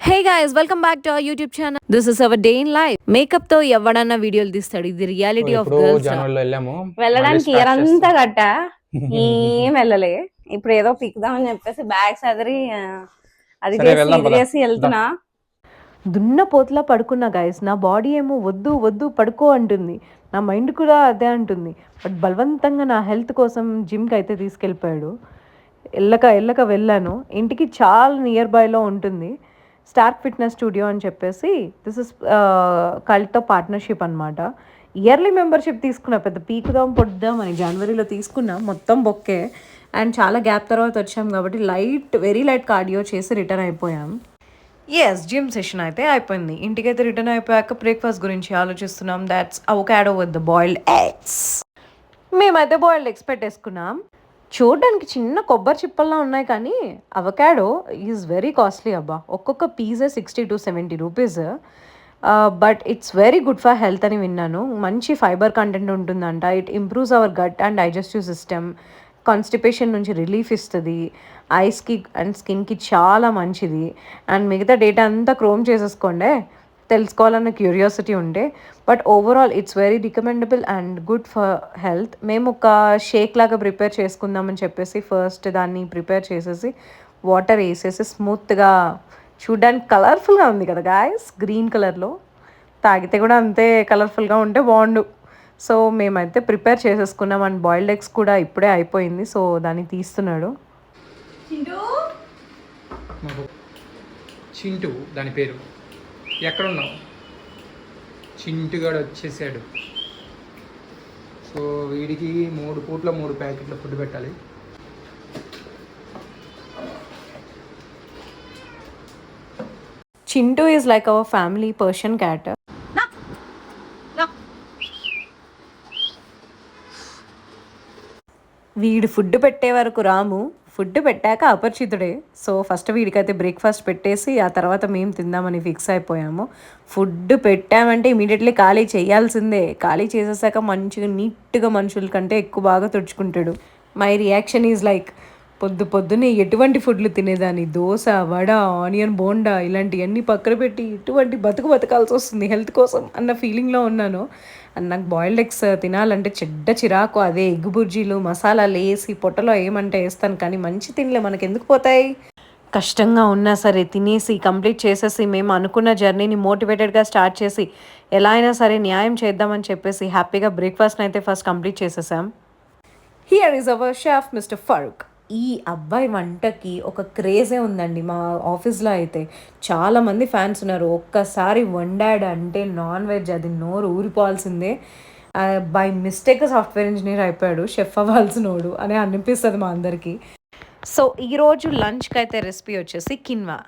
Hey guys welcome back to our YouTube channel. This is our day in life. Makeup తో ఎవడన్నా వీడియోలు తీస్తాడు. ఇది రియాలిటీ ఆఫ్ ఎప్పుడో గర్ల్స్. జనవరిలో వెళ్ళాము. వెళ్ళడానికి మళ్ళీ ఇయర్ స్టార్ట్ అంతా చేస్తాం. గట్ట ఏం వెళ్ళలే. ఇప్పుడు ఏదో పిక్దామని చెప్పేసి బ్యాగ్స్ అదిరి అది సరే చేసి వెళ్దాం ఇది పద. చేసి వెళ్తున్నా. దున్న పోతులా పడుకున్నా గైస్. నా బాడీ ఏమో వద్దు వద్దు పడుకో అంటుంది, నా మైండ్ కూడా అదే అంటుంది. బట్ బలవంతంగా నా హెల్త్ కోసం జిమ్కి అయితే తీసుకెళ్ళిపోయాడు. ఎల్లక వెళ్ళాను. ఇంటికి చాలా నియర్ బైలో ఉంటుంది స్టార్క్ ఫిట్నెస్ స్టూడియో అని చెప్పేసి. దిస్ ఇస్ కల్ట్తో పార్ట్నర్షిప్ అనమాట. ఇయర్లీ మెంబర్షిప్ తీసుకున్నా, పెద్ద పీకుదాం పొద్దాం అని జనవరిలో తీసుకున్నా, మొత్తం బొక్కే. అండ్ చాలా గ్యాప్ తర్వాత వచ్చాం కాబట్టి వెరీ లైట్ కార్డియో చేసి రిటర్న్ అయిపోయాం. ఎస్, జిమ్ సెషన్ అయితే అయిపోయింది. ఇంటికైతే రిటర్న్ అయిపోయాక బ్రేక్ఫాస్ట్ గురించి ఆలోచిస్తున్నాం. That's avocado with the boiled eggs. మేమైతే బాయిల్డ్ ఎగ్స్ పెట్టేసుకున్నాం. చూడడానికి చిన్న కొబ్బరి చిప్పల్లా ఉన్నాయి కానీ అవకాడో ఈజ్ వెరీ కాస్ట్లీ అబ్బా. ఒక్కొక్క piece 60 to 70 rupees. But it's very good for health అని విన్నాను. మంచి ఫైబర్ కంటెంట్ ఉంటుందంట. It improves our gut and digestive system. Constipation నుంచి రిలీఫ్ ఇస్తుంది. ఐస్కి అండ్ స్కిన్కి చాలా మంచిది. అండ్ మిగతా డేటా అంతా క్రోమ్ చేసేసుకోండి తెలుసుకోవాలన్న క్యూరియాసిటీ ఉంటే. But overall it's very recommendable and good for health. మేము ఒక షేక్ లాగా ప్రిపేర్ చేసుకుందామని చెప్పేసి ఫస్ట్ దాన్ని ప్రిపేర్ చేసేసి వాటర్ వేసేసి స్మూత్గా, చూడ్డానికి కలర్ఫుల్గా ఉంది కదా గాయస్, గ్రీన్ కలర్లో. తాగితే కూడా అంతే కలర్ఫుల్గా ఉంటే బాగుండు. సో మేమైతే ప్రిపేర్ చేసేసుకున్నాం. అండ్ బాయిల్డ్ ఎగ్స్ కూడా ఇప్పుడే అయిపోయింది. సో దాన్ని తీస్తున్నాడు చింటూ దాని పేరు. ఎక్కడున్నావు? చింటుగాడు వచ్చేసాడు. సో వీడికి 3 పూట్ల 3 ప్యాకెట్ల ఫుడ్ పెట్టాలి. Chintu is like our family Persian cat. వీడు ఫుడ్ పెట్టే వరకు రాము, ఫుడ్ పెట్టాక అపరిచితుడే. సో ఫస్ట్ వీడికైతే బ్రేక్ఫాస్ట్ పెట్టేసి ఆ తర్వాత మేము తిందామని ఫిక్స్ అయిపోయాము. ఫుడ్ పెట్టామంటే ఇమీడియట్లీ ఖాళీ చేయాల్సిందే. ఖాళీ చేసేసాక మంచిగా నీట్గా మనుషుల కంటే ఎక్కువ బాగా తుడుచుకుంటాడు. మై రియాక్షన్ ఈజ్ లైక్, పొద్దున్నే ఎటువంటి ఫుడ్లు తినేదాన్ని, దోశ, వడ, ఆనియన్ బోండా ఇలాంటివన్నీ పక్కన పెట్టి ఇటువంటి బతకాల్సి వస్తుంది హెల్త్ కోసం అన్న ఫీలింగ్లో ఉన్నాను. అండ్ నాకు బాయిల్డ్ ఎగ్స్ తినాలంటే చెడ్డ చిరాకు. అదే ఎగ్ బుర్జీలు మసాలాలు వేసి పొట్టలో ఏమంటే వేస్తాను, కానీ మంచి తినలే మనకి ఎందుకు పోతాయి. కష్టంగా ఉన్నా సరే తినేసి కంప్లీట్ చేసేసి మేము అనుకున్న జర్నీని మోటివేటెడ్గా స్టార్ట్ చేసి ఎలా అయినా సరే న్యాయం చేద్దామని చెప్పేసి హ్యాపీగా బ్రేక్ఫాస్ట్ని అయితే ఫస్ట్ కంప్లీట్ చేసేసాం. Here is our chef mister Farooq. ఈ అబ్బాయి వంటకి ఒక క్రేజే ఉందండి. మా ఆఫీస్లో అయితే చాలామంది ఫ్యాన్స్ ఉన్నారు. ఒక్కసారి వండాడు అంటే నాన్ వెజ్ అది నోరు ఊరిపోవాల్సిందే. బై మిస్టేక్ సాఫ్ట్వేర్ ఇంజనీర్ అయిపోయాడు, షెఫ్ అవ్వాల్సినోడు అని అనిపిస్తుంది మా అందరికీ. సో ఈరోజు లంచ్కి అయితే రెసిపీ వచ్చేసి కిన్వా.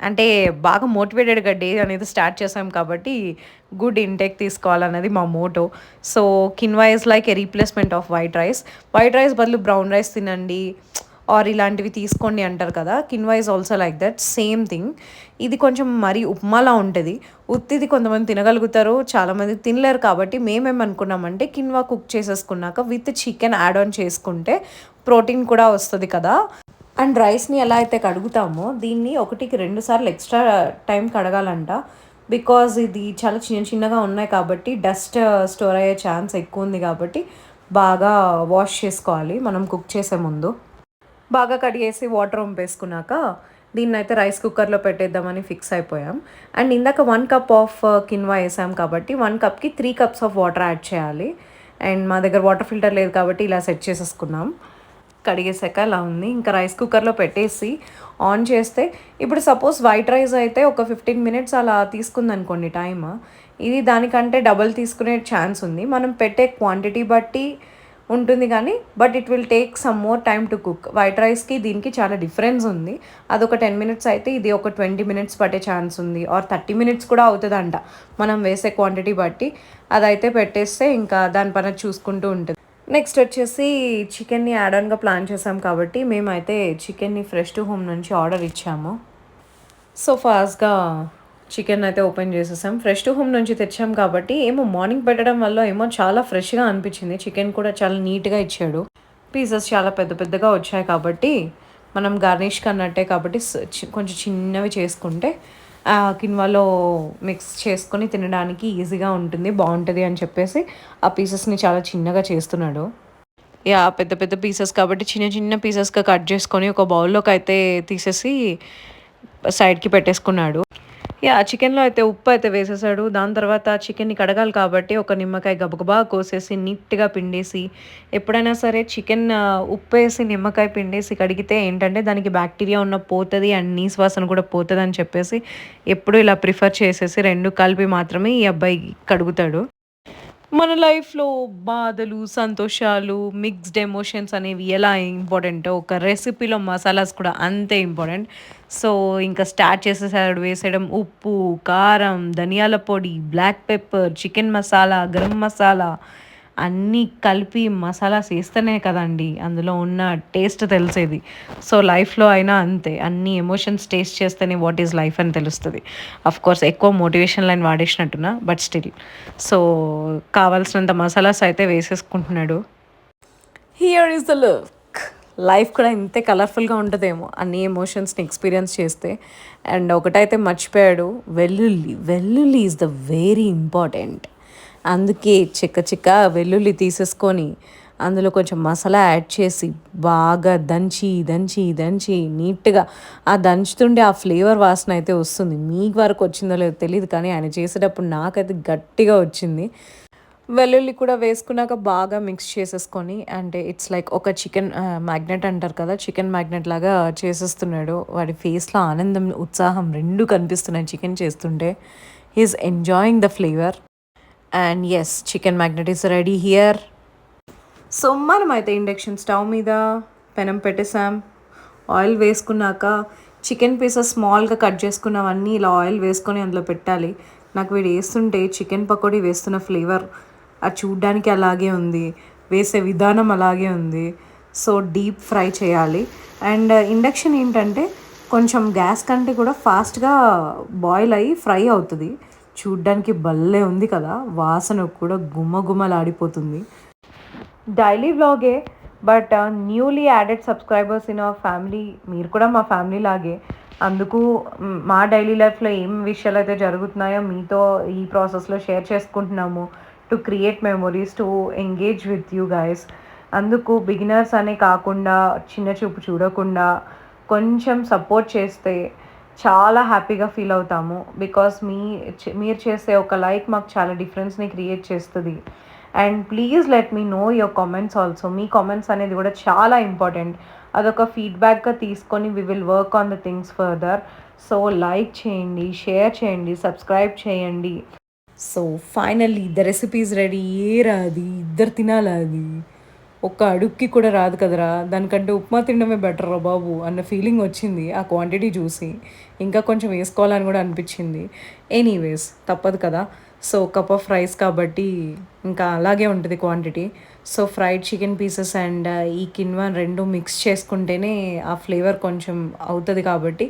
అంటే బాగా మోటివేటెడ్గా డే అనేది స్టార్ట్ చేసాం కాబట్టి గుడ్ ఇంటేక్ తీసుకోవాలన్నది మా motto. So quinoa is like a replacement of white rice బదులు బ్రౌన్ రైస్ తినండి ఆర్ ఇలాంటివి తీసుకోండి అంటారు కదా. Quinoa is also like that, same thing. ఇది కొంచెం మరీ ఉప్మాలా ఉంటుంది. ఉత్తిది కొంతమంది తినగలుగుతారు, చాలామంది తినలేరు. కాబట్టి మేమేమనుకున్నామంటే కిన్వా కుక్ చేసేసుకున్నాక విత్ చికెన్ యాడ్ ఆన్ చేసుకుంటే ప్రోటీన్ కూడా వస్తుంది కదా. అండ్ రైస్ని ఎలా అయితే కడుగుతామో దీన్ని 1కి 2 సార్లు ఎక్స్ట్రా టైం కడగాలంట. బికాజ్ ఇది చాలా చిన్నగా ఉన్నాయి కాబట్టి డస్ట్ స్టోర్ అయ్యే ఛాన్స్ ఎక్కువ ఉంది. కాబట్టి బాగా వాష్ చేసుకోవాలి మనం కుక్ చేసే ముందు. బాగా కడిగేసి వాటర్ వంపేసుకున్నాక దీన్ని అయితే రైస్ కుక్కర్లో పెట్టేద్దామని ఫిక్స్ అయిపోయాం. అండ్ ఇందాక 1 కప్ ఆఫ్ కిన్వా వేసాం కాబట్టి 1 కప్కి 3 కప్స్ ఆఫ్ వాటర్ యాడ్ చేయాలి. అండ్ మా దగ్గర వాటర్ ఫిల్టర్ లేదు కాబట్టి ఇలా సెట్ చేసేసుకున్నాం. కడిగేసాక ఇలా ఉంది. ఇంకా రైస్ కుక్కర్లో పెట్టేసి ఆన్ చేస్తే, ఇప్పుడు సపోజ్ వైట్ రైస్ అయితే ఒక 15 minutes అలా తీసుకుంది అనుకోండి టైమ్. ఇది దానికంటే డబల్ తీసుకునే ఛాన్స్ ఉంది. మనం పెట్టే క్వాంటిటీ బట్టి ఉంటుంది కానీ but it will take some more time to cook. White రైస్కి దీనికి చాలా డిఫరెన్స్ ఉంది. అదొక 10 minutes అయితే ఇది ఒక 20 minutes పట్టే ఛాన్స్ ఉంది, ఆర్ 30 minutes కూడా అవుతుందంట మనం వేసే క్వాంటిటీ బట్టి. అదైతే పెట్టేస్తే ఇంకా దాని పని చూసుకుంటూ ఉంటుంది. నెక్స్ట్ వచ్చేసి చికెన్ని యాడ్ ఆన్గా ప్లాన్ చేసాం కాబట్టి మేమైతే చికెన్ని ఫ్రెష్ టు హోమ్ నుంచి ఆర్డర్ ఇచ్చాము. సో ఫాస్ట్గా చికెన్ అయితే ఓపెన్ చేసేసాం. ఫ్రెష్ టు హోమ్ నుంచి తెచ్చాం కాబట్టి ఏమో మార్నింగ్ పెట్టడం వల్ల ఏమో చాలా ఫ్రెష్గా అనిపించింది. చికెన్ కూడా చాలా నీట్గా ఇచ్చాడు. పీసెస్ చాలా పెద్దగా వచ్చాయి కాబట్టి మనం గార్నిష్కి అన్నట్టే కాబట్టి కొంచెం చిన్నవి చేసుకుంటే కిన్వాలో మిక్స్ చేసుకొని తినడానికి ఈజీగా ఉంటుంది, బాగుంటుంది అని చెప్పేసి ఆ పీసెస్ని చాలా చిన్నగా చేస్తున్నాడు. పెద్ద పెద్ద పీసెస్ కాబట్టి చిన్న చిన్న పీసెస్‌గా కట్ చేసుకొని ఒక బౌల్‌లోకి అయితే తీసేసి సైడ్‌కి పెట్టేసుకున్నాడు. చికెన్‌లో అయితే ఉప్పు అయితే వేసేసాడు. దాని తర్వాత చికెన్‌ని కడగాలి కాబట్టి ఒక నిమ్మకాయ గబగబా కోసేసి నీట్‌గా పిండేసి, ఎప్పుడైనా సరే చికెన్ ఉప్పేసి నిమ్మకాయ పిండేసి కడిగితే ఏంటంటే దానికి బ్యాక్టీరియా ఉన్న పోతది అండ్ నీసు వాసన కూడా పోతదని చెప్పేసి ఎప్పుడూ ఇలా ప్రిఫర్ చేసేసి 2 కలిపి మాత్రమే ఈ అబ్బాయి కడుగుతాడు. మన లైఫ్‌లో బాధలు, సంతోషాలు, మిక్స్డ్ ఎమోషన్స్ అనేవి ఎలా ఇంపార్టెంటో ఒక రెసిపీలో మసాలాస్ కూడా అంతే ఇంపార్టెంట్. సో, ఇంకా స్టార్ట్ చేసేసాడు వేసేయడం. ఉప్పు, కారం, ధనియాల పొడి, black pepper, chicken masala, garam masala అన్నీ కలిపి మసాలాస్ ఏస్తేనే కదండీ అందులో ఉన్న టేస్ట్ తెలిసేది. సో, లైఫ్‌లో అయినా అంతే. అన్ని ఎమోషన్స్ టేస్ట్ చేస్తేనే వాట్ ఈజ్ లైఫ్ అని తెలుస్తది. ఆఫ్‌కోర్స్ ఎక్కువ మోటివేషన్ లైన్ వాడేసినట్టున్నా, బట్ స్టిల్. సో, కావాల్సినంత మసాలాస్ అయితే వేసేసుకుంటున్నాడు. Here is the look. Life కూడా ఇంతే కలర్ఫుల్గా ఉంటుందేమో అన్ని ఎమోషన్స్ని ఎక్స్పీరియన్స్ చేస్తే. అండ్ ఒకటైతే మర్చిపోయాడు, వెల్లుల్లి. వెల్లుల్లి ఈజ్ ద వెరీ ఇంపార్టెంట్. అందుకే చెక్క వెల్లుల్లి తీసేసుకొని అందులో కొంచెం మసాలా యాడ్ చేసి బాగా దంచి నీట్గా ఆ దంచుతుండే ఆ ఫ్లేవర్ వాసన అయితే వస్తుంది. మీ వరకు వచ్చిందో లేదో తెలియదు, కానీ ఆయన చేసేటప్పుడు నాకైతే గట్టిగా వచ్చింది. వెల్లుల్లి కూడా వేసుకున్నాక బాగా మిక్స్ చేసేసుకొని, అంటే ఇట్స్ లైక్ ఒక చికెన్ మ్యాగ్నెట్ అంటారు కదా, చికెన్ మ్యాగ్నెట్ లాగా చేసేస్తున్నాడు. వాడి ఫేస్లో ఆనందం, ఉత్సాహం రెండు కనిపిస్తున్నాయి చికెన్ చేస్తుంటే. He's enjoying the flavour. And yes, chicken magnet is ready here. So మనమైతే ఇండక్షన్ స్టవ్ మీద పెనం పెట్టేసాం. ఆయిల్ వేసుకున్నాక చికెన్ పీసెస్ స్మాల్గా కట్ చేసుకున్నవన్నీ ఇలా ఆయిల్ వేసుకొని అందులో పెట్టాలి. నాకు వీడు వేస్తుంటే చికెన్ పకోడీ వేస్తున్న ఫ్లేవర్ అది చూడ్డానికి అలాగే ఉంది, వేసే విధానం అలాగే ఉంది. సో డీప్ ఫ్రై చేయాలి. అండ్ ఇండక్షన్ ఏంటంటే కొంచెం గ్యాస్ కంటే కూడా ఫాస్ట్గా బాయిల్ అయ్యి ఫ్రై అవుతుంది. చూడ్డానికి భలే ఉంది కదా, వాసన కూడా గుమ్మలాడిపోతుంది. డైలీ వ్లాగే, but newly added subscribers in our family. మీరు కూడా మా ఫ్యామిలీ లాగే. అందుకు మా డైలీ లైఫ్లో ఏం విషయాలు అయితే జరుగుతున్నాయో మీతో ఈ ప్రాసెస్లో షేర్ చేసుకుంటున్నాము. To create memories, to engage with you guys. అందుకు బిగినర్స్ అనే కాకుండా చిన్న చూపు చూడకుండా కొంచెం సపోర్ట్ చేస్తే చాలా హ్యాపీగా ఫీల్ అవుతాము. బికాస్ మీరు చేసే ఒక లైక్ మాకు చాలా డిఫరెన్స్ని క్రియేట్ చేస్తుంది. And please let me know your comments also. మీ కామెంట్స్ అనేది కూడా చాలా ఇంపార్టెంట్. అదొక ఫీడ్బ్యాక్గా తీసుకొని we will work on the things further. So like చేయండి, షేర్ చేయండి, సబ్స్క్రైబ్ చేయండి. So finally the recipe is ready. రాది, ఇద్దరు తినాలి. అది ఒక్క అడుక్కి కూడా రాదు కదరా, దానికంటే ఉప్మా తినడమే బెటర్ రా బాబు అన్న ఫీలింగ్ వచ్చింది ఆ క్వాంటిటీ చూసి. ఇంకా కొంచెం వేసుకోవాలని కూడా అనిపించింది. ఎనీవేస్ తప్పదు కదా. సో కప్ ఆఫ్ రైస్ కాబట్టి ఇంకా అలాగే ఉంటుంది quantity. So fried chicken pieces and ఈ కిన్వా రెండు మిక్స్ చేసుకుంటేనే ఆ ఫ్లేవర్ కొంచెం అవుతుంది. కాబట్టి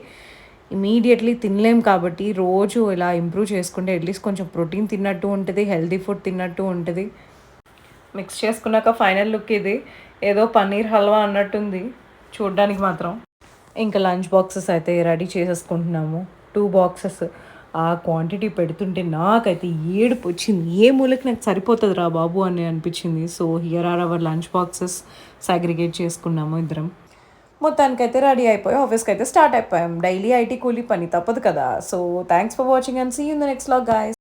ఇమీడియట్లీ తినలేం కాబట్టి రోజు ఇలా ఇంప్రూవ్ చేసుకుంటే అట్లీస్ట్ కొంచెం ప్రోటీన్ తిన్నట్టు ఉంటుంది, హెల్తీ ఫుడ్ తిన్నట్టు ఉంటుంది. మిక్స్ చేసుకున్నాక ఫైనల్ లుక్ ఇది. ఏదో పన్నీర్ హల్వా అన్నట్టుంది చూడ్డానికి మాత్రం. ఇంకా లంచ్ బాక్సెస్ అయితే రెడీ చేసేసుకుంటున్నాము. 2 బాక్సెస్. ఆ క్వాంటిటీ పెడుతుంటే నాకైతే ఏడుపు వచ్చింది. ఏ మూలకి నాకు సరిపోతుంది రా బాబు అని అనిపించింది. So here are our lunch boxes. Segregate చేసుకున్నాము ఇద్దరం. మొత్తానికైతే రెడీ అయిపోయి ఆఫీస్కి అయితే స్టార్ట్ అయిపోయాం. డైలీ ఐటీ కూలీ పని తప్పదు కదా. So thanks for watching and see you in the next vlog guys.